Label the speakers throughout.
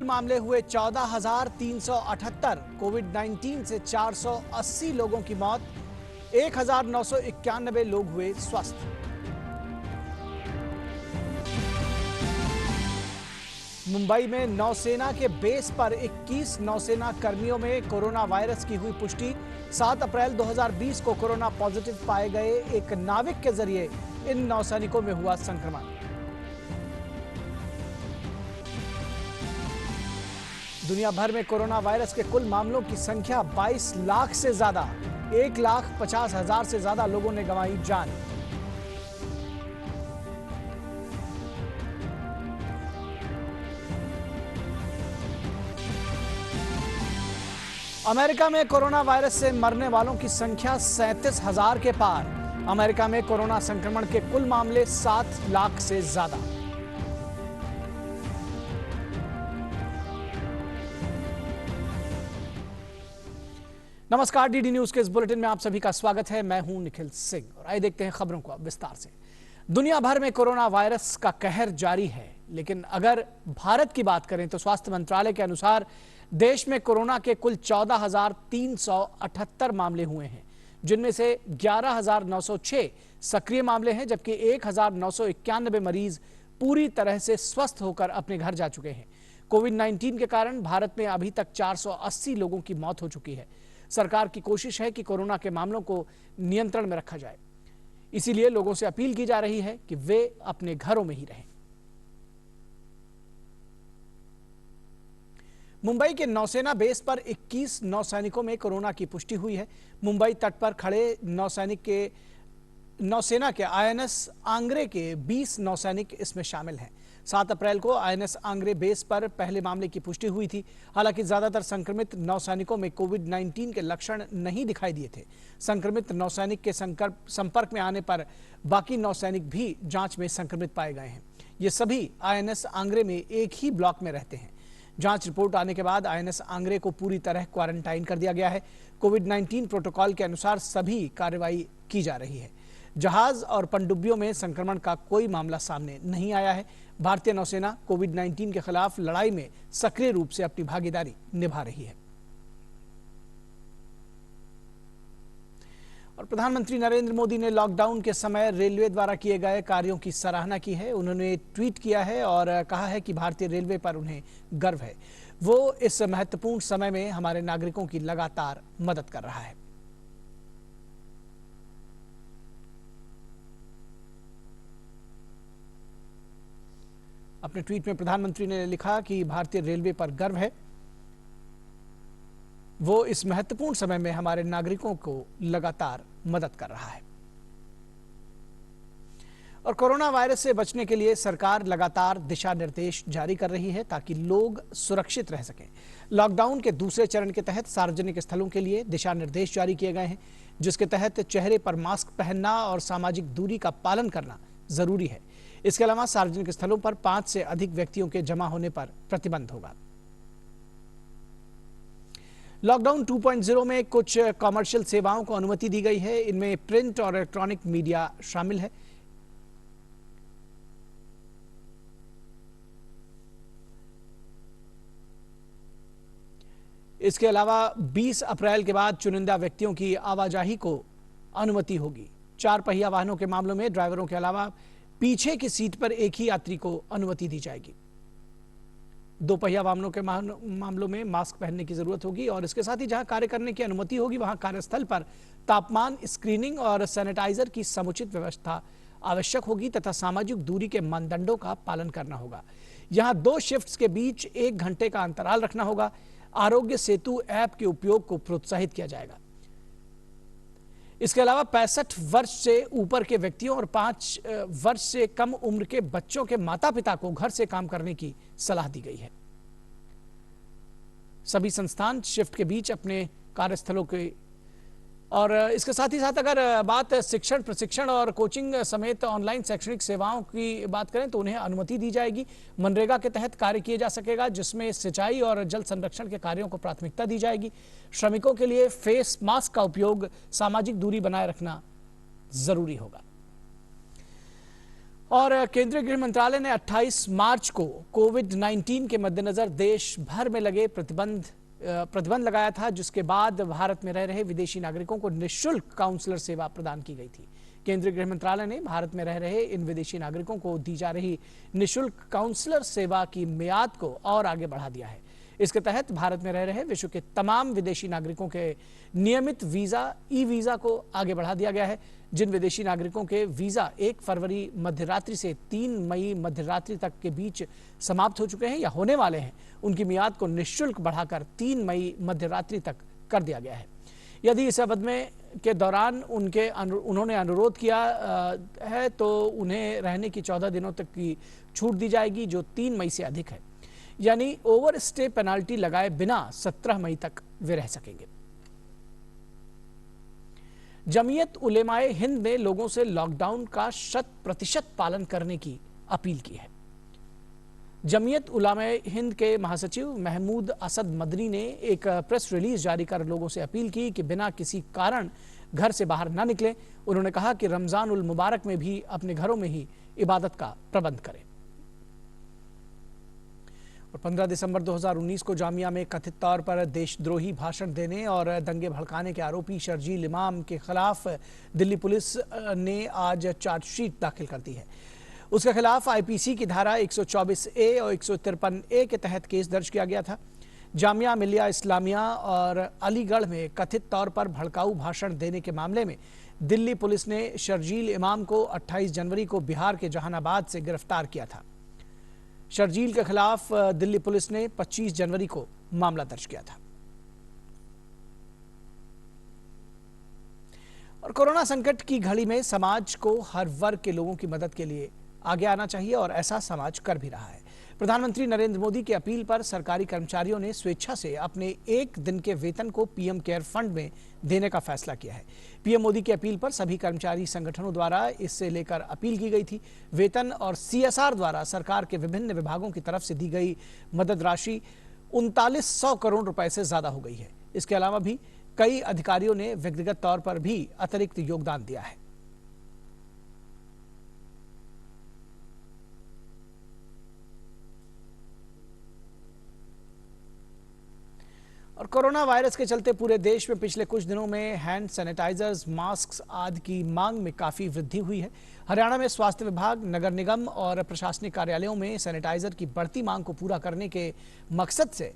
Speaker 1: मामले हुए 14,378। कोविड-19 से 480 लोगों की मौत, 1,991 लोग हुए स्वस्थ। मुंबई में नौसेना के बेस पर 21 नौसेना कर्मियों में कोरोना वायरस की हुई पुष्टि। 7 अप्रैल 2020 को कोरोना पॉजिटिव पाए गए एक नाविक के जरिए इन नौसैनिकों में हुआ संक्रमण। दुनिया भर में कोरोना वायरस के कुल मामलों की संख्या 22 लाख से ज्यादा, 1,50,000 से ज्यादा लोगों ने गंवाई जान। अमेरिका में कोरोना वायरस से मरने वालों की संख्या 37,000 के पार। अमेरिका में कोरोना संक्रमण के कुल मामले 7 लाख से ज्यादा। नमस्कार, डीडी न्यूज के इस बुलेटिन में आप सभी का स्वागत है। मैं हूं निखिल सिंह और आइए देखते हैं खबरों को विस्तार से। दुनिया भर में कोरोना वायरस का कहर जारी है, लेकिन अगर भारत की बात करें तो स्वास्थ्य मंत्रालय के अनुसार देश में कोरोना के कुल 14,378 मामले हुए हैं, जिनमें से 11,906 सक्रिय मामले हैं, जबकि 1,991 मरीज पूरी तरह से स्वस्थ होकर अपने घर जा चुके हैं। कोविड-19 के कारण भारत में अभी तक 480 लोगों की मौत हो चुकी है। सरकार की कोशिश है कि कोरोना के मामलों को नियंत्रण में रखा जाए, इसीलिए लोगों से अपील की जा रही है कि वे अपने घरों में ही रहें। मुंबई के नौसेना बेस पर 21 नौसैनिकों में कोरोना की पुष्टि हुई है। मुंबई तट पर खड़े नौसेना के आईएनएस आंग्रे के 20 नौसैनिक इसमें शामिल हैं। 7 अप्रैल को आईएनएस आंग्रे बेस पर पहले मामले की पुष्टि हुई थी। हालांकि ज्यादातर संक्रमित नौसैनिकों में कोविड-19 के लक्षण नहीं दिखाई दिए थे। संक्रमित नौसैनिक के संपर्क में आने पर बाकी नौसैनिक भी जांच में संक्रमित पाए गए हैं। ये सभी आईएनएस आंग्रे में एक ही ब्लॉक में रहते हैं। जांच रिपोर्ट आने के बाद आईएनएस आंग्रे को पूरी तरह क्वारंटाइन कर दिया गया है। कोविड-19 प्रोटोकॉल के अनुसार सभी कार्रवाई की जा रही है। जहाज और पनडुब्बियों में संक्रमण का कोई मामला सामने नहीं आया है। भारतीय नौसेना कोविड-19 के खिलाफ लड़ाई में सक्रिय रूप से अपनी भागीदारी निभा रही है। और प्रधानमंत्री नरेंद्र मोदी ने लॉकडाउन के समय रेलवे द्वारा किए गए कार्यों की सराहना की है। उन्होंने ट्वीट किया है और कहा है कि भारतीय रेलवे पर उन्हें गर्व है। वो इस महत्वपूर्ण समय में हमारे नागरिकों की लगातार मदद कर रहा है। अपने ट्वीट में प्रधानमंत्री ने लिखा कि भारतीय रेलवे पर गर्व है, वो इस महत्वपूर्ण समय में हमारे नागरिकों को लगातार मदद कर रहा है। और कोरोना वायरस से बचने के लिए सरकार लगातार दिशा निर्देश जारी कर रही है ताकि लोग सुरक्षित रह सकें। लॉकडाउन के दूसरे चरण के तहत सार्वजनिक स्थलों के लिए दिशा निर्देश जारी किए गए हैं, जिसके तहत चेहरे पर मास्क पहनना और सामाजिक दूरी का पालन करना जरूरी है। इसके अलावा सार्वजनिक स्थलों पर 5 से अधिक व्यक्तियों के जमा होने पर प्रतिबंध होगा। लॉकडाउन 2.0 में कुछ कॉमर्शियल सेवाओं को अनुमति दी गई है। इनमें प्रिंट और इलेक्ट्रॉनिक मीडिया शामिल है। इसके अलावा 20 अप्रैल के बाद चुनिंदा व्यक्तियों की आवाजाही को अनुमति होगी। 4 पहिया वाहनों के मामलों में ड्राइवरों के अलावा पीछे की सीट पर एक ही यात्री को अनुमति दी जाएगी। 2 पहिया वाहनों के मामलों में मास्क पहनने की जरूरत होगी और इसके साथ ही जहां कार्य करने की अनुमति होगी वहां कार्यस्थल पर तापमान स्क्रीनिंग और सैनिटाइजर की समुचित व्यवस्था आवश्यक होगी तथा सामाजिक दूरी के मानदंडों का पालन करना होगा। यहां 2 शिफ्ट्स के बीच 1 घंटे का अंतराल रखना होगा। आरोग्य सेतु ऐप के उपयोग को प्रोत्साहित किया जाएगा। इसके अलावा 65 वर्ष से ऊपर के व्यक्तियों और 5 वर्ष से कम उम्र के बच्चों के माता पिता को घर से काम करने की सलाह दी गई है। सभी संस्थान शिफ्ट के बीच अपने कार्यस्थलों के और इसके साथ ही साथ अगर बात शिक्षण, प्रशिक्षण और कोचिंग समेत ऑनलाइन शैक्षणिक सेवाओं की बात करें तो उन्हें अनुमति दी जाएगी। मनरेगा के तहत कार्य किया जा सकेगा, जिसमें सिंचाई और जल संरक्षण के कार्यों को प्राथमिकता दी जाएगी। श्रमिकों के लिए फेस मास्क का उपयोग, सामाजिक दूरी बनाए रखना जरूरी होगा। और केंद्रीय गृह मंत्रालय ने 28 मार्च को कोविड-19 के मद्देनजर देश भर में लगे प्रतिबंध लगाया था, जिसके बाद भारत में रह रहे विदेशी नागरिकों को निःशुल्क काउंसलर सेवा प्रदान की गई थी। केंद्रीय गृह मंत्रालय ने भारत में रह रहे इन विदेशी नागरिकों को दी जा रही निःशुल्क काउंसलर सेवा की मियाद को और आगे बढ़ा दिया है। इसके तहत भारत में रह रहे विश्व के तमाम विदेशी नागरिकों के नियमित वीजा ई वीजा को आगे बढ़ा दिया गया है। जिन विदेशी नागरिकों के वीजा 1 फरवरी मध्यरात्रि से 3 मई मध्यरात्रि तक के बीच समाप्त हो चुके हैं या होने वाले हैं, उनकी मियाद को निःशुल्क बढ़ाकर 3 मई मध्यरात्रि तक कर दिया गया है। यदि इस अवधि में के दौरान उन्होंने अनुरोध किया है तो उन्हें रहने की 14 दिनों तक की छूट दी जाएगी, जो 3 मई से अधिक है, यानी ओवर स्टे पेनाल्टी लगाए बिना 17 मई तक वे रह सकेंगे। जमीयत उलेमाए हिंद ने लोगों से लॉकडाउन का 100% पालन करने की अपील की है। जमीयत उलेमाए हिंद के महासचिव महमूद असद मदनी ने एक प्रेस रिलीज जारी कर लोगों से अपील की कि बिना किसी कारण घर से बाहर न निकलें। उन्होंने कहा कि रमजान उल मुबारक में भी अपने घरों में ही इबादत का प्रबंध करें। और 15 दिसंबर 2019 को जामिया में कथित तौर पर देशद्रोही भाषण देने और दंगे भड़काने के आरोपी शर्जील इमाम के खिलाफ दिल्ली पुलिस ने आज चार्जशीट दाखिल कर दी है। उसके खिलाफ आईपीसी की धारा 124A और 153A के तहत केस दर्ज किया गया था। जामिया मिलिया इस्लामिया और अलीगढ़ में कथित तौर पर भड़काऊ भाषण देने के मामले में दिल्ली पुलिस ने शर्जील इमाम को 28 जनवरी को बिहार के जहानाबाद से गिरफ्तार किया था। शर्जील के खिलाफ दिल्ली पुलिस ने 25 जनवरी को मामला दर्ज किया था। और कोरोना संकट की घड़ी में समाज को हर वर्ग के लोगों की मदद के लिए आगे आना चाहिए और ऐसा समाज कर भी रहा है। प्रधानमंत्री नरेंद्र मोदी की अपील पर सरकारी कर्मचारियों ने स्वेच्छा से अपने 1 दिन के वेतन को पीएम केयर फंड में देने का फैसला किया है। पीएम मोदी की अपील पर सभी कर्मचारी संगठनों द्वारा इससे लेकर अपील की गई थी। वेतन और सीएसआर द्वारा सरकार के विभिन्न विभागों की तरफ से दी गई मदद राशि 3900 करोड़ रुपए से ज्यादा हो गई है। इसके अलावा भी कई अधिकारियों ने व्यक्तिगत तौर पर भी अतिरिक्त योगदान दिया है। और कोरोना वायरस के चलते पूरे देश में पिछले कुछ दिनों में हैंड सैनिटाइजर्स, मास्क आदि की मांग में काफी वृद्धि हुई है। हरियाणा में स्वास्थ्य विभाग, नगर निगम और प्रशासनिक कार्यालयों में सैनिटाइजर की बढ़ती मांग को पूरा करने के मकसद से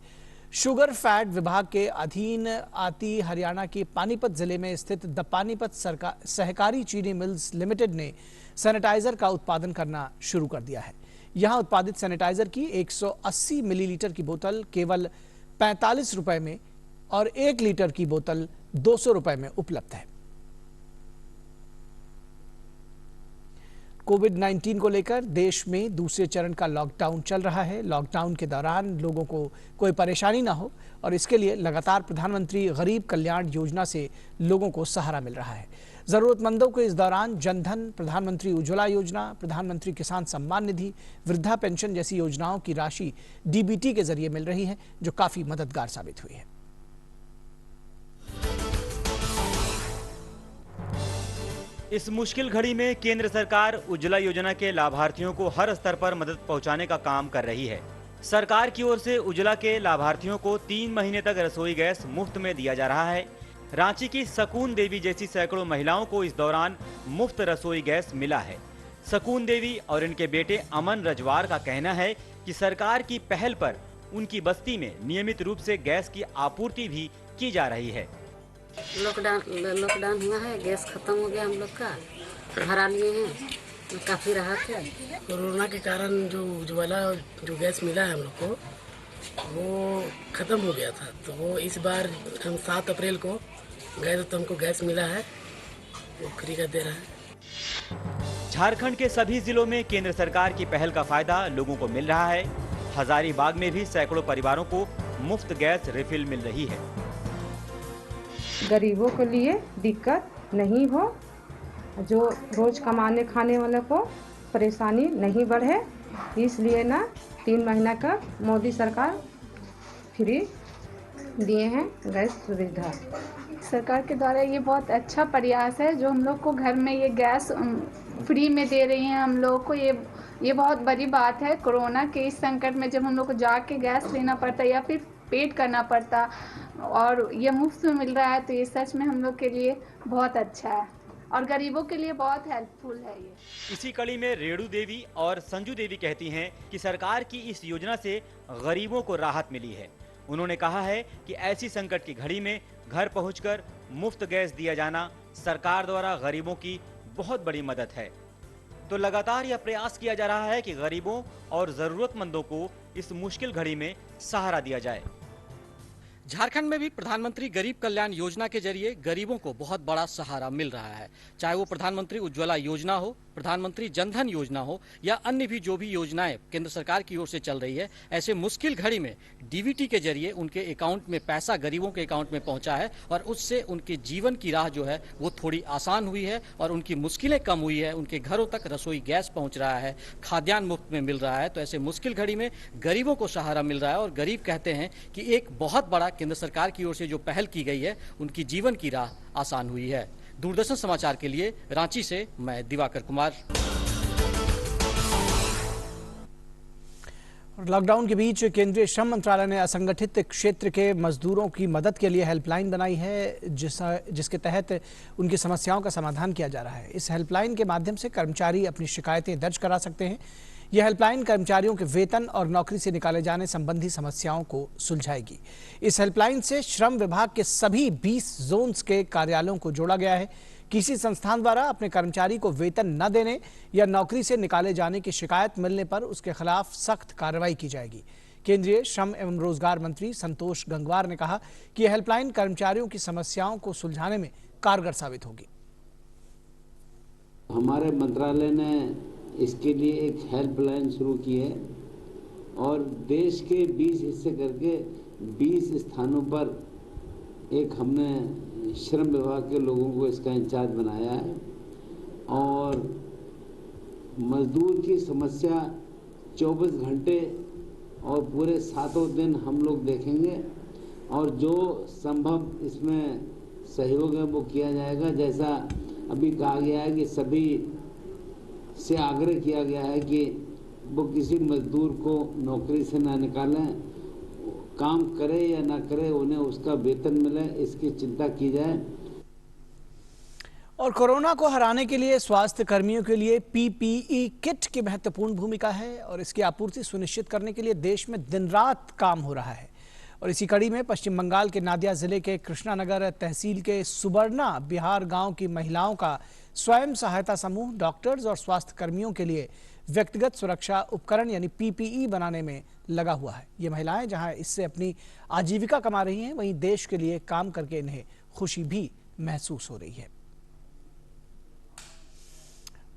Speaker 1: शुगर फैट विभाग के अधीन आती हरियाणा के पानीपत जिले में स्थित द पानीपत सहकारी चीनी मिल्स लिमिटेड ने सैनिटाइजर का उत्पादन करना शुरू कर दिया है। यहां उत्पादित सैनिटाइजर की 180 मिलीलीटर की बोतल केवल 45 रुपए में और 1 लीटर की बोतल 200 रुपए में उपलब्ध है। कोविड-19 को लेकर देश में दूसरे चरण का लॉकडाउन चल रहा है। लॉकडाउन के दौरान लोगों को कोई परेशानी ना हो और इसके लिए लगातार प्रधानमंत्री गरीब कल्याण योजना से लोगों को सहारा मिल रहा है। जरूरतमंदों को इस दौरान जनधन, प्रधानमंत्री उज्ज्वला योजना, प्रधानमंत्री किसान सम्मान निधि, वृद्धा पेंशन जैसी योजनाओं की राशि डीबीटी के जरिए मिल रही है, जो काफी मददगार साबित हुई है।
Speaker 2: इस मुश्किल घड़ी में केंद्र सरकार उज्ज्वला योजना के लाभार्थियों को हर स्तर पर मदद पहुंचाने का काम कर रही है। सरकार की ओर से उज्ज्वला के लाभार्थियों को 3 महीने तक रसोई गैस मुफ्त में दिया जा रहा है। रांची की सकून देवी जैसी सैकड़ों महिलाओं को इस दौरान मुफ्त रसोई गैस मिला है। सकून देवी और इनके बेटे अमन रजवार का कहना है कि सरकार की पहल पर उनकी बस्ती में नियमित रूप से गैस की आपूर्ति भी की जा रही है।
Speaker 3: लॉकडाउन हुआ है, गैस खत्म हो गया, हम लोग का भरा लिए हैं, काफी राहत है।
Speaker 4: कोरोना के कारण जो उज्ज्वला जो गैस मिला है हम लोग को, वो खत्म हो गया था, तो वो इस बार हम 7 अप्रैल को गए तो हमको गैस मिला है, वो फ्री का दे रहा है।
Speaker 2: झारखंड के सभी जिलों में केंद्र सरकार की पहल का फायदा लोगों को मिल रहा है। हजारीबाग में भी सैकड़ों परिवारों को मुफ्त गैस रिफिल मिल रही है।
Speaker 5: गरीबों के लिए दिक्कत नहीं हो, जो रोज कमाने खाने वाले को परेशानी नहीं बढ़े, इसलिए ना 3 महीना का मोदी सरकार फ्री दिए हैं गैस सुविधा।
Speaker 6: सरकार के द्वारा ये बहुत अच्छा प्रयास है, जो हम लोग को घर में ये गैस फ्री में दे रही हैं हम लोग को। ये बहुत बड़ी बात है। कोरोना के इस संकट में जब हम लोग को जाके गैस लेना पड़ता या फिर पेड करना पड़ता और ये मुफ्त में मिल रहा है, तो ये सच में हम लोग के लिए बहुत अच्छा है और गरीबों के लिए बहुत हेल्पफुल है ये।
Speaker 2: इसी कड़ी में रेणु देवी और संजू देवी कहती हैं कि सरकार की इस योजना से गरीबों को राहत मिली है। उन्होंने कहा है कि ऐसी संकट की घड़ी में घर पहुंचकर मुफ्त गैस दिया जाना सरकार द्वारा गरीबों की बहुत बड़ी मदद है। तो लगातार यह प्रयास किया जा रहा है कि गरीबों और जरूरतमंदों को इस मुश्किल घड़ी में सहारा दिया जाए।
Speaker 7: झारखंड में भी प्रधानमंत्री गरीब कल्याण योजना के जरिए गरीबों को बहुत बड़ा सहारा मिल रहा है। चाहे वो प्रधानमंत्री उज्ज्वला योजना हो, प्रधानमंत्री जनधन योजना हो या अन्य भी जो भी योजनाएं केंद्र सरकार की ओर से चल रही है, ऐसे मुश्किल घड़ी में डीबीटी के जरिए उनके अकाउंट में पैसा गरीबों के अकाउंट में पहुंचा है और उससे उनके जीवन की राह जो है वो थोड़ी आसान हुई है और उनकी मुश्किलें कम हुई है। उनके घरों तक रसोई गैस पहुंच रहा है, खाद्यान्न मुफ्त में मिल रहा है। तो ऐसे मुश्किल घड़ी में गरीबों को सहारा मिल रहा है और गरीब कहते हैं कि एक बहुत बड़ा केंद्र सरकार की ओर से जो पहल की गई है उनकी जीवन की राह आसान हुई है। दूरदर्शन समाचार के लिए रांची से मैं दिवाकर कुमार।
Speaker 1: लॉकडाउन के बीच केंद्रीय श्रम मंत्रालय ने असंगठित क्षेत्र के मजदूरों की मदद के लिए हेल्पलाइन बनाई है, जिसके तहत उनकी समस्याओं का समाधान किया जा रहा है। इस हेल्पलाइन के माध्यम से कर्मचारी अपनी शिकायतें दर्ज करा सकते हैं। यह हेल्पलाइन कर्मचारियों के वेतन और नौकरी से निकाले जाने संबंधी समस्याओं को सुलझाएगी। इस हेल्पलाइन से श्रम विभाग के सभी 20 जोन्स के कार्यालयों को जोड़ा गया है। किसी संस्थान द्वारा अपने कर्मचारी को वेतन न देने या नौकरी से निकाले जाने की शिकायत मिलने पर उसके खिलाफ सख्त कार्रवाई की जाएगी। केंद्रीय श्रम एवं रोजगार मंत्री संतोष गंगवार ने कहा कि यह हेल्पलाइन कर्मचारियों की समस्याओं को सुलझाने में कारगर साबित होगी।
Speaker 8: हमारे मंत्रालय ने इसके लिए एक हेल्पलाइन शुरू की है और देश के 20 हिस्से करके 20 स्थानों पर एक हमने श्रम विभाग के लोगों को इसका इंचार्ज बनाया है और मजदूर की समस्या 24 घंटे और पूरे 7 दिन हम लोग देखेंगे और जो संभव इसमें सहयोग है वो किया जाएगा। जैसा अभी कहा गया है कि सभी से आग्रह किया गया है कि वो किसी मजदूर को नौकरी से ना निकालें, काम करे या ना करे उन्हें उसका वेतन मिले, इसकी चिंता की जाए।
Speaker 1: और कोरोना को हराने के लिए स्वास्थ्य कर्मियों के लिए पीपीई किट की महत्वपूर्ण भूमिका है और इसकी आपूर्ति सुनिश्चित करने के लिए देश में दिन रात काम हो रहा है। और इसी कड़ी में पश्चिम बंगाल के नादिया जिले के कृष्णानगर तहसील के सुबर्णा बिहार गांव की महिलाओं का स्वयं सहायता समूह डॉक्टर्स और स्वास्थ्य कर्मियों के लिए व्यक्तिगत सुरक्षा उपकरण यानी पीपीई बनाने में लगा हुआ है। ये महिलाएं जहां इससे अपनी आजीविका कमा रही हैं, वहीं देश के लिए काम करके इन्हें खुशी भी महसूस हो रही है।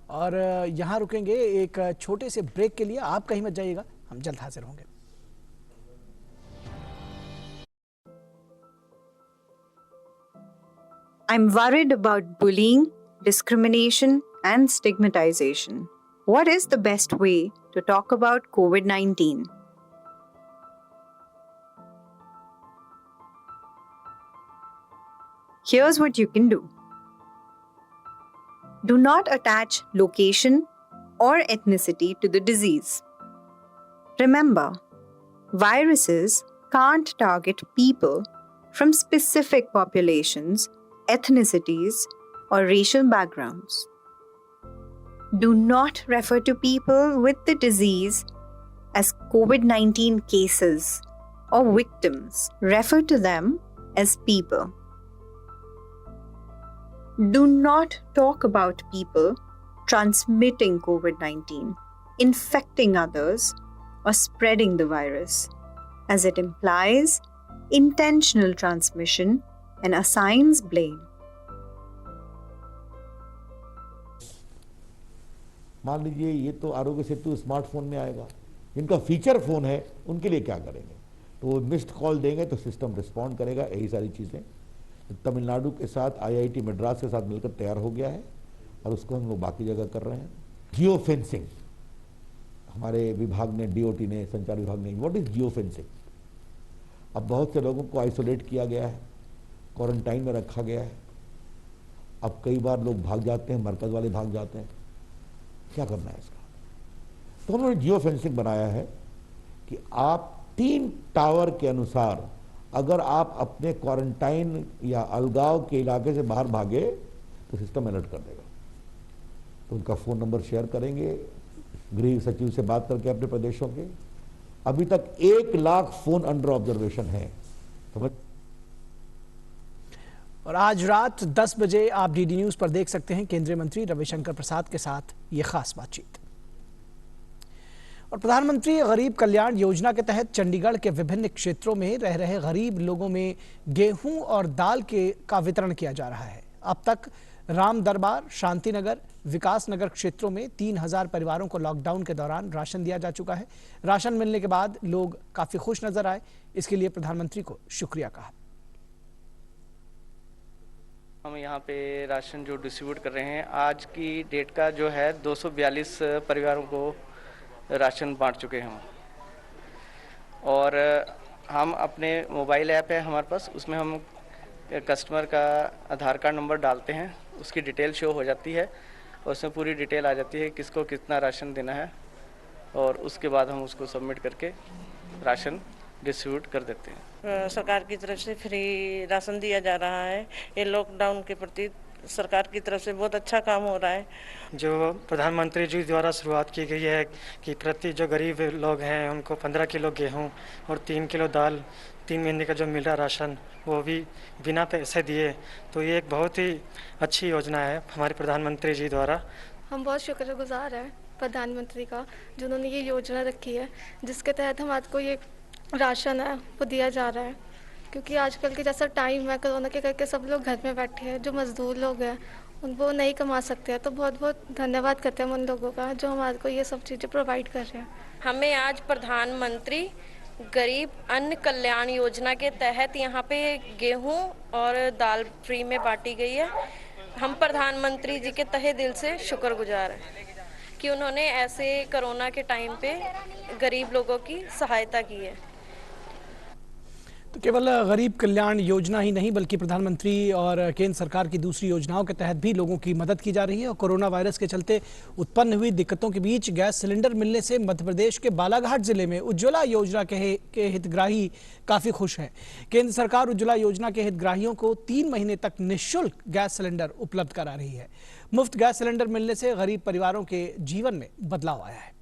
Speaker 1: और यहां रुकेंगे एक छोटे से ब्रेक के लिए। आप कहीं मत जाइएगा, हम जल्द हाजिर होंगे।
Speaker 9: I'm worried about bullying, discrimination, and stigmatization. What is the best way to talk about COVID-19? Here's what you can do. Do not attach location or ethnicity to the disease. Remember, viruses can't target people from specific populations, ethnicities, or racial backgrounds. Do not refer to people with the disease as COVID-19 cases or victims. Refer to them as people. Do not talk about people transmitting COVID-19, infecting others, or spreading the virus, as it implies intentional transmission and assigns blame.
Speaker 10: मान लीजिए ये तो Aarogya Setu smartphone में आएगा, जिनका feature phone है उनके लिए क्या करेंगे? तो वो मिस्ड कॉल देंगे तो सिस्टम रिस्पॉन्ड करेगा। यही सारी चीज़ें तमिलनाडु के साथ IIT मद्रास के साथ मिलकर तैयार हो गया है और उसको हम लोग बाकी जगह कर रहे हैं। जियो फेंसिंग हमारे विभाग ने, DOT ने, संचार विभाग ने, व्हाट इज जियो फेंसिंग? अब बहुत से लोगों को आइसोलेट किया गया है, क्वारंटाइन में रखा गया है। अब कई बार लोग भाग जाते हैं, मरकज वाले भाग जाते हैं, क्या करना है इसका? तो उन्होंने जियो फेंसिंग बनाया है कि आप 3 टावर के अनुसार अगर आप अपने क्वारंटाइन या अलगाव के इलाके से बाहर भागे तो सिस्टम अलर्ट कर देगा। तो उनका फ़ोन नंबर शेयर करेंगे, गृह सचिव से बात करके अपने प्रदेशों के। अभी तक 1 लाख फोन अंडर ऑब्जर्वेशन है। समझ।
Speaker 1: और आज रात 10 बजे आप डीडी न्यूज पर देख सकते हैं केंद्रीय मंत्री रविशंकर प्रसाद के साथ ये खास बातचीत। और प्रधानमंत्री गरीब कल्याण योजना के तहत चंडीगढ़ के विभिन्न क्षेत्रों में रह रहे गरीब लोगों में गेहूं और दाल का वितरण किया जा रहा है। अब तक राम दरबार, शांतिनगर, विकास नगर क्षेत्रों में 3000 परिवारों को लॉकडाउन के दौरान राशन दिया जा चुका है। राशन मिलने के बाद लोग काफी खुश नजर आए, इसके लिए प्रधानमंत्री को शुक्रिया कहा।
Speaker 11: हम यहाँ पे राशन जो डिस्ट्रीब्यूट कर रहे हैं, आज की डेट का जो है 242 परिवारों को राशन बांट चुके हैं हम। और हम अपने मोबाइल ऐप है हमारे पास, उसमें हम कस्टमर का आधार कार्ड नंबर डालते हैं, उसकी डिटेल शो हो जाती है और उसमें पूरी डिटेल आ जाती है किसको कितना राशन देना है, और उसके बाद हम उसको सबमिट करके राशन डिस्ट्रीब्यूट कर देते हैं।
Speaker 12: सरकार की तरफ से फ्री राशन दिया जा रहा है। ये लॉकडाउन के प्रति सरकार की तरफ से बहुत अच्छा काम हो रहा है।
Speaker 13: जो प्रधानमंत्री जी द्वारा शुरुआत की गई है कि प्रति जो गरीब लोग हैं उनको 15 किलो गेहूं और 3 किलो दाल 3 महीने का जो मिल रहा राशन, वो भी बिना पैसे दिए, तो ये एक बहुत ही अच्छी योजना है हमारे प्रधानमंत्री जी द्वारा।
Speaker 14: हम बहुत शुक्रगुजार हैं प्रधानमंत्री का, जिन्होंने ये योजना रखी है जिसके तहत हमारे को ये राशन है वो दिया जा रहा है। क्योंकि आजकल के जैसा टाइम है, कोरोना के करके सब लोग घर में बैठे हैं, जो मजदूर लोग हैं वो नहीं कमा सकते हैं। तो बहुत बहुत धन्यवाद करते हैं उन लोगों का जो हमारे को ये सब चीज़ें प्रोवाइड कर रहे हैं।
Speaker 15: हमें आज प्रधानमंत्री गरीब अन्न कल्याण योजना के तहत यहाँ पे गेहूं और दाल फ्री में बांटी गई है। हम प्रधानमंत्री जी के तहे दिल से शुक्रगुजार हैं कि उन्होंने ऐसे कोरोना के टाइम पे गरीब लोगों की सहायता की है।
Speaker 1: तो केवल गरीब कल्याण योजना ही नहीं बल्कि प्रधानमंत्री और केंद्र सरकार की दूसरी योजनाओं के तहत भी लोगों की मदद की जा रही है। और कोरोना वायरस के चलते उत्पन्न हुई दिक्कतों के बीच गैस सिलेंडर मिलने से मध्य प्रदेश के बालाघाट जिले में उज्ज्वला योजना के हितग्राही काफी खुश हैं। केंद्र सरकार उज्ज्वला योजना के हितग्राहियों को 3 महीने तक निःशुल्क गैस सिलेंडर उपलब्ध करा रही है। मुफ्त गैस सिलेंडर मिलने से गरीब परिवारों के जीवन में बदलाव आया है।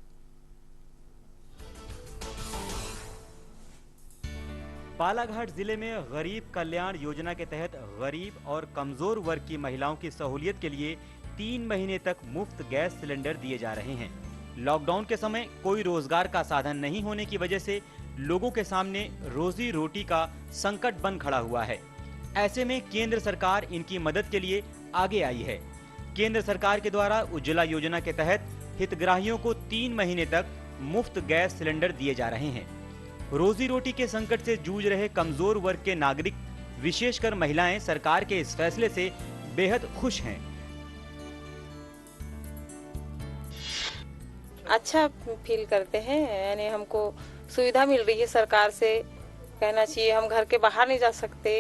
Speaker 2: बालाघाट जिले में गरीब कल्याण योजना के तहत गरीब और कमजोर वर्ग की महिलाओं की सहूलियत के लिए 3 महीने तक मुफ्त गैस सिलेंडर दिए जा रहे हैं। लॉकडाउन के समय कोई रोजगार का साधन नहीं होने की वजह से लोगों के सामने रोजी रोटी का संकट बन खड़ा हुआ है। ऐसे में केंद्र सरकार इनकी मदद के लिए आगे आई है। केंद्र सरकार के द्वारा उज्ज्वला योजना के तहत हितग्राहियों को 3 महीने तक मुफ्त गैस सिलेंडर दिए जा रहे हैं। रोजी रोटी के संकट से जूझ रहे कमजोर वर्ग के नागरिक, विशेषकर महिलाएं, सरकार के इस फैसले से बेहद खुश हैं।
Speaker 12: अच्छा फील करते हैं, यानी हमको सुविधा मिल रही है सरकार से, कहना चाहिए। हम घर के बाहर नहीं जा सकते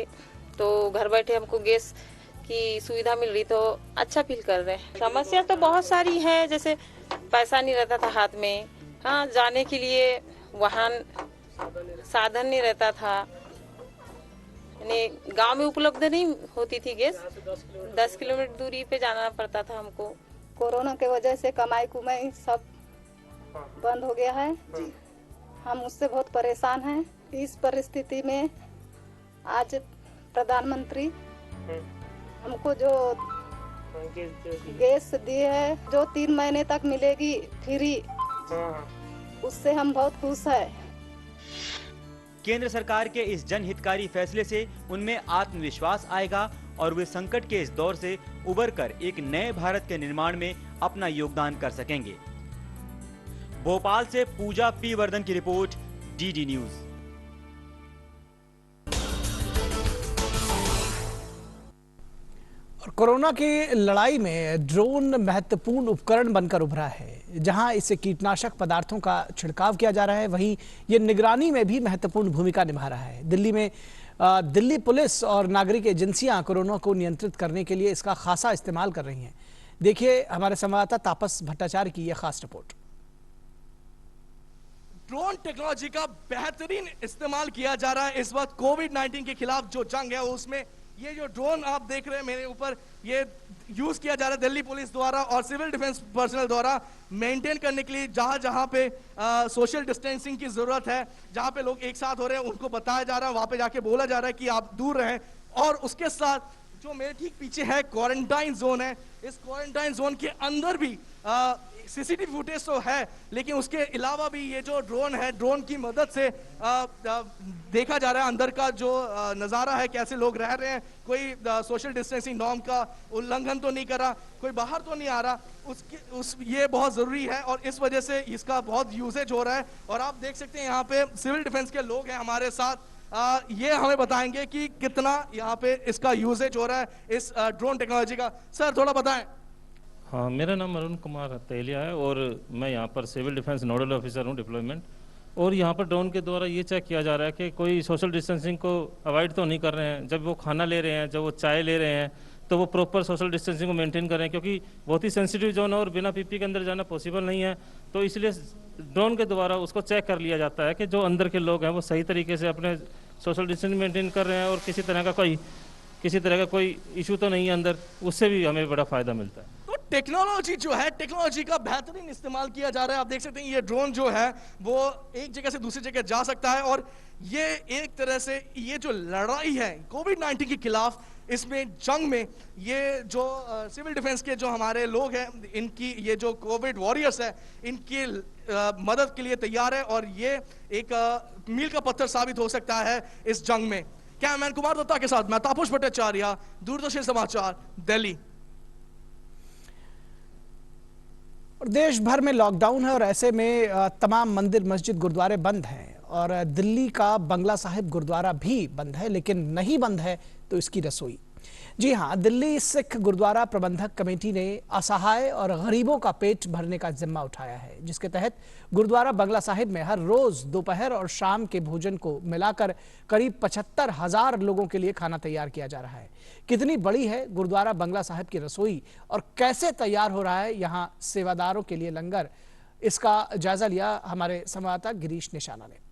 Speaker 12: तो घर बैठे हमको गैस की सुविधा मिल रही, तो अच्छा फील कर रहे हैं। समस्या तो बहुत सारी है, जैसे पैसा नहीं रहता था हाथ में, हाँ, जाने के लिए वाहन साधन नहीं रहता था, यानी गांव में उपलब्ध नहीं होती थी गैस, 10 किलोमीटर दूरी पे जाना पड़ता था हमको।
Speaker 16: कोरोना के वजह से कमाई कुमाई सब बंद हो गया है, हम उससे बहुत परेशान हैं। इस परिस्थिति में आज प्रधानमंत्री हमको जो गैस दी है, जो 3 महीने तक मिलेगी फ्री, उससे हम बहुत खुश हैं।
Speaker 2: केंद्र सरकार के इस जनहितकारी फैसले से उनमें आत्मविश्वास आएगा और वे संकट के इस दौर से उबरकर एक नए भारत के निर्माण में अपना योगदान कर सकेंगे। भोपाल से पूजा पी वर्धन की रिपोर्ट, डीडी न्यूज।
Speaker 1: कोरोना की लड़ाई में ड्रोन महत्वपूर्ण उपकरण बनकर उभरा है। जहां इससे कीटनाशक पदार्थों का छिड़काव किया जा रहा है, वहीं ये निगरानी में भी महत्वपूर्ण भूमिका निभा रहा है। दिल्ली में दिल्ली पुलिस और नागरिक एजेंसियां कोरोना को नियंत्रित करने के लिए इसका खासा इस्तेमाल कर रही हैं। देखिए हमारे संवाददाता तापस भट्टाचार्य की यह खास रिपोर्ट।
Speaker 17: ड्रोन टेक्नोलॉजी का बेहतरीन इस्तेमाल किया जा रहा है इस वक्त कोविड-19 के खिलाफ जो जंग है उसमें। ये जो ड्रोन आप देख रहे हैं मेरे ऊपर, ये यूज किया जा रहा है दिल्ली पुलिस द्वारा और सिविल डिफेंस पर्सनल द्वारा मेंटेन करने के लिए। जहां जहां पे सोशल डिस्टेंसिंग की जरूरत है, जहां पे लोग एक साथ हो रहे हैं, उनको बताया जा रहा है, वहां पे जाके बोला जा रहा है कि आप दूर रहें। और उसके साथ जो मेरे ठीक पीछे है क्वारंटाइन जोन है, इस क्वारंटाइन जोन के अंदर भी सीसीटीवी फुटेज तो है, लेकिन उसके अलावा भी ये जो ड्रोन है, ड्रोन की मदद से देखा जा रहा है अंदर का जो नज़ारा है, कैसे लोग रह रहे हैं। कोई सोशल डिस्टेंसिंग नॉर्म का उल्लंघन तो नहीं कर रहा, कोई बाहर तो नहीं आ रहा। ये बहुत ज़रूरी है और इस वजह से इसका बहुत यूसेज हो रहा है। और आप देख सकते हैं यहाँ पे सिविल डिफेंस के लोग हैं हमारे साथ, ये हमें बताएंगे कि कितना यहाँ पे इसका यूसेज हो रहा है इस ड्रोन टेक्नोलॉजी का। सर थोड़ा बताएं।
Speaker 18: हाँ, मेरा नाम अरुण कुमार तेलिया है और मैं यहाँ पर सिविल डिफेंस नोडल ऑफिसर हूँ डिप्लॉयमेंट। और यहाँ पर ड्रोन के द्वारा ये चेक किया जा रहा है कि कोई सोशल डिस्टेंसिंग को अवॉइड तो नहीं कर रहे हैं। जब वो खाना ले रहे हैं, जब वो चाय ले रहे हैं, तो वो प्रॉपर सोशल डिस्टेंसिंग को मेंटेन कर रहे हैं, क्योंकि बहुत ही सेंसिटिव जोन है और बिना पीपी के अंदर जाना पॉसिबल नहीं है। तो इसलिए ड्रोन के द्वारा उसको चेक कर लिया जाता है कि जो अंदर के लोग हैं वो सही तरीके से अपने सोशल डिस्टेंसिंग मेंटेन कर रहे हैं और किसी तरह का कोई इशू तो नहीं है अंदर। उससे भी हमें बड़ा फ़ायदा मिलता है।
Speaker 17: तो टेक्नोलॉजी जो है, टेक्नोलॉजी का बेहतरीन इस्तेमाल किया जा रहा है। आप देख सकते हैं ये ड्रोन जो है वो एक जगह से दूसरी जगह जा सकता है। और ये एक तरह से ये जो लड़ाई है कोविड-19 के खिलाफ, इसमें जंग में ये जो सिविल डिफेंस के जो हमारे लोग हैं, इनकी ये जो कोविड वॉरियर्स है, इनकी मदद के लिए तैयार है। और ये एक मील का पत्थर साबित हो सकता है इस जंग में। कैमरामैन कुमार दत्ता के साथ मैं तापस भट्टाचार्य, दूरदर्शन समाचार, दिल्ली।
Speaker 1: और देश भर में लॉकडाउन है और ऐसे में तमाम मंदिर, मस्जिद, गुरुद्वारे बंद हैं और दिल्ली का बंगला साहिब गुरुद्वारा भी बंद है। लेकिन नहीं बंद है तो इसकी रसोई। जी हां, दिल्ली सिख गुरुद्वारा प्रबंधक कमेटी ने असहाय और गरीबों का पेट भरने का जिम्मा उठाया है, जिसके तहत गुरुद्वारा बंगला साहिब में हर रोज दोपहर और शाम के भोजन को मिलाकर करीब 75,000 लोगों के लिए खाना तैयार किया जा रहा है। कितनी बड़ी है गुरुद्वारा बंगला साहिब की रसोई और कैसे तैयार हो रहा है यहाँ सेवादारों के लिए लंगर, इसका जायजा लिया हमारे संवाददाता गिरीश निशाना ने।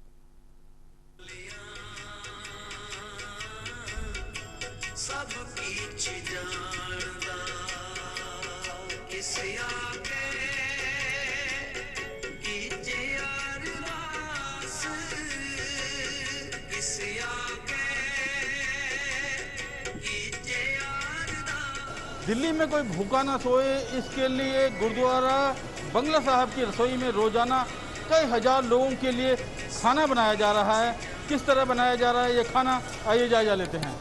Speaker 19: दिल्ली में कोई भूखा ना सोए, इसके लिए गुरुद्वारा बंगला साहिब की रसोई में रोजाना कई हजार लोगों के लिए खाना बनाया जा रहा है। किस तरह बनाया जा रहा है ये खाना, आइए जायजा लेते हैं।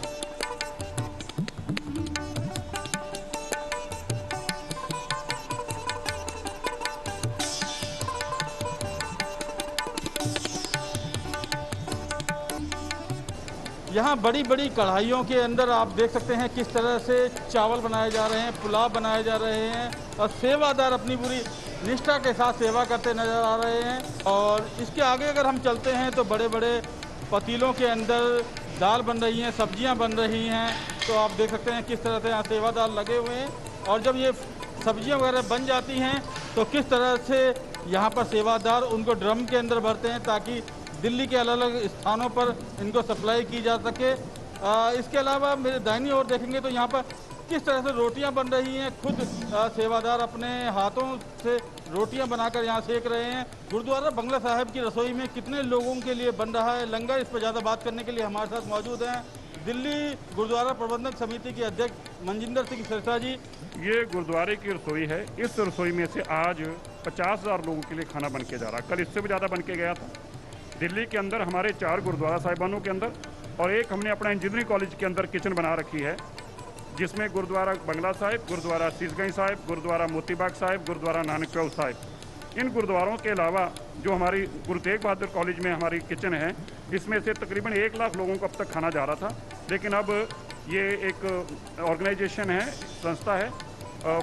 Speaker 19: यहाँ बड़ी बड़ी कढ़ाइयों के अंदर आप देख सकते हैं किस तरह से चावल बनाए जा रहे हैं, पुलाव बनाए जा रहे हैं और सेवादार अपनी पूरी निष्ठा के साथ सेवा करते नजर आ रहे हैं। और इसके आगे अगर हम चलते हैं तो बड़े बड़े पतीलों के अंदर दाल बन रही हैं, सब्जियां बन रही हैं। तो आप देख सकते हैं किस तरह से यहाँ सेवादार लगे हुए हैं और जब ये सब्जियां वगैरह बन जाती हैं तो किस तरह से यहाँ पर सेवादार उनको ड्रम के अंदर भरते हैं ताकि दिल्ली के अलग अलग स्थानों पर इनको सप्लाई की जा सके। इसके अलावा मेरे दाहिनी ओर देखेंगे तो यहाँ पर किस तरह से रोटियां बन रही हैं। खुद सेवादार अपने हाथों से रोटियां बनाकर यहाँ सेक रहे हैं। गुरुद्वारा बंगला साहिब की रसोई में कितने लोगों के लिए बन रहा है लंगर, इस पर ज़्यादा बात करने के लिए हमारे साथ मौजूद हैं दिल्ली गुरुद्वारा प्रबंधक समिति के अध्यक्ष मनजिंदर सिंह सिरसा जी।
Speaker 20: ये गुरुद्वारे की रसोई है। इस रसोई में से आज 50,000 लोगों के लिए खाना बन के जा रहा है। कल इससे भी ज़्यादा बन के गया था। दिल्ली के अंदर हमारे 4 गुरुद्वारा साहिबानों के अंदर और एक हमने अपना इंजीनियरिंग कॉलेज के अंदर किचन बना रखी है, जिसमें गुरुद्वारा बंगला साहिब, गुरुद्वारा शीशगंज साहिब, गुरुद्वारा मोतीबाग साहिब, गुरुद्वारा नानक चौक साहिब, इन गुरुद्वारों के अलावा जो हमारी गुरु तेग बहादुर कॉलेज में हमारी किचन है, इसमें से तकरीबन 1 लाख लोगों को अब तक खाना जा रहा था। लेकिन अब ये एक ऑर्गेनाइजेशन है, संस्था है,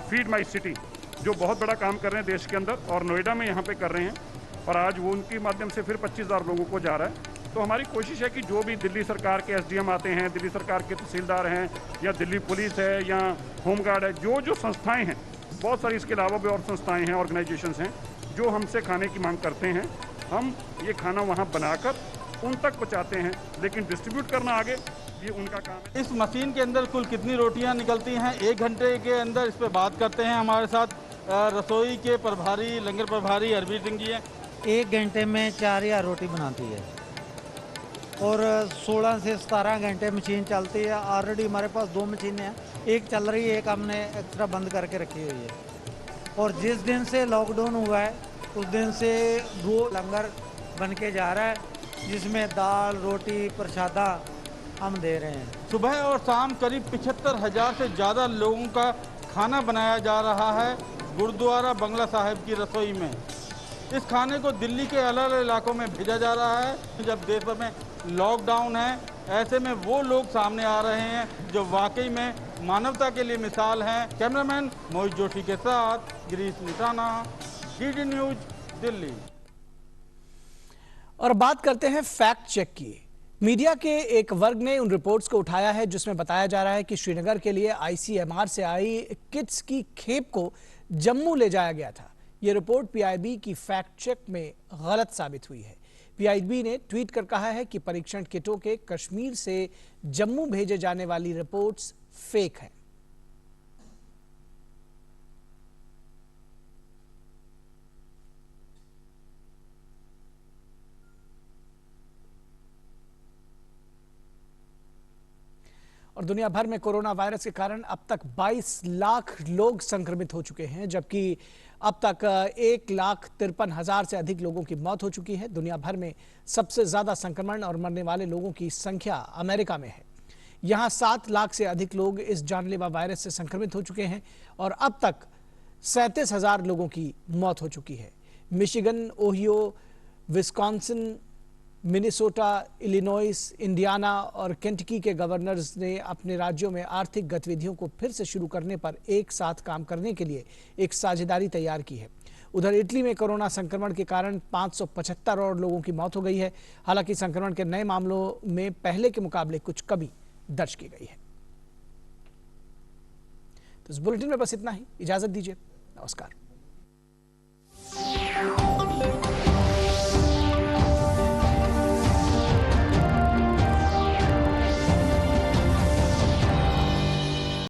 Speaker 20: फीड माई सिटी, जो बहुत बड़ा काम कर रहे हैं देश के अंदर और नोएडा में यहाँ पे कर रहे हैं और आज वो उनके माध्यम से फिर 25,000 लोगों को जा रहा है। तो हमारी कोशिश है कि जो भी दिल्ली सरकार के एसडीएम आते हैं, दिल्ली सरकार के तहसीलदार हैं या दिल्ली पुलिस है या होमगार्ड है, जो संस्थाएं हैं बहुत सारी इसके अलावा भी और संस्थाएं हैं, ऑर्गेनाइजेशंस हैं जो हमसे खाने की मांग करते हैं। हम ये खाना वहाँ बनाकर उन तक पहुँचाते हैं, लेकिन डिस्ट्रीब्यूट करना आगे ये उनका काम है।
Speaker 19: इस मशीन के अंदर कुल कितनी रोटियां निकलती हैं 1 घंटे के अंदर, इस पे बात करते हैं। हमारे साथ रसोई के प्रभारी, लंगर प्रभारी हरबीर सिंह जी हैं।
Speaker 21: 1 घंटे में 4000 रोटी बनाती है और 16 से 17 घंटे मशीन चलती है। ऑलरेडी हमारे पास 2 मशीनें हैं, एक चल रही है, एक हमने एक्स्ट्रा बंद करके रखी हुई है। और जिस दिन से लॉकडाउन हुआ है उस दिन से रोज लंगर बन के जा रहा है, जिसमें दाल, रोटी, प्रसादा हम दे रहे हैं।
Speaker 19: सुबह और शाम करीब 75,000 से ज़्यादा लोगों का खाना बनाया जा रहा है गुरुद्वारा बंगला साहिब की रसोई में। इस खाने को दिल्ली के अलग अलग इलाकों में भेजा जा रहा है। जब देश भर में लॉकडाउन है, ऐसे में वो लोग सामने आ रहे हैं जो वाकई में मानवता के लिए मिसाल हैं। कैमरामैन मोहित जोशी के साथ गिरीश निटाना, डीडी न्यूज, दिल्ली।
Speaker 1: और बात करते हैं फैक्ट चेक की। मीडिया के एक वर्ग ने उन रिपोर्ट्स को उठाया है जिसमें बताया जा रहा है कि श्रीनगर के लिए आईसीएमआर से आई किट्स की खेप को जम्मू ले जाया गया था। यह रिपोर्ट पीआईबी की फैक्ट चेक में गलत साबित हुई है। पीआईबी ने ट्वीट कर कहा है कि परीक्षण किटों के कश्मीर से जम्मू भेजे जाने वाली रिपोर्ट्स फेक हैं। और दुनिया भर में कोरोना वायरस के कारण अब तक 22 लाख लोग संक्रमित हो चुके हैं, जबकि अब तक 1,53,000 से अधिक लोगों की मौत हो चुकी है। दुनिया भर में सबसे ज्यादा संक्रमण और मरने वाले लोगों की संख्या अमेरिका में है। यहां 7 लाख से अधिक लोग इस जानलेवा वायरस से संक्रमित हो चुके हैं और अब तक 37,000 लोगों की मौत हो चुकी है। Michigan, Ohio, Wisconsin, Minnesota, Illinois, Indiana और केंटकी के गवर्नर्स ने अपने राज्यों में आर्थिक गतिविधियों को फिर से शुरू करने पर एक साथ काम करने के लिए एक साझेदारी तैयार की है। उधर इटली में कोरोना संक्रमण के कारण 575 और लोगों की मौत हो गई है। हालांकि संक्रमण के नए मामलों में पहले के मुकाबले कुछ कमी दर्ज की गई है। तो इस बुलेटिन में बस इतना ही। इजाजत दीजिए। नमस्कार।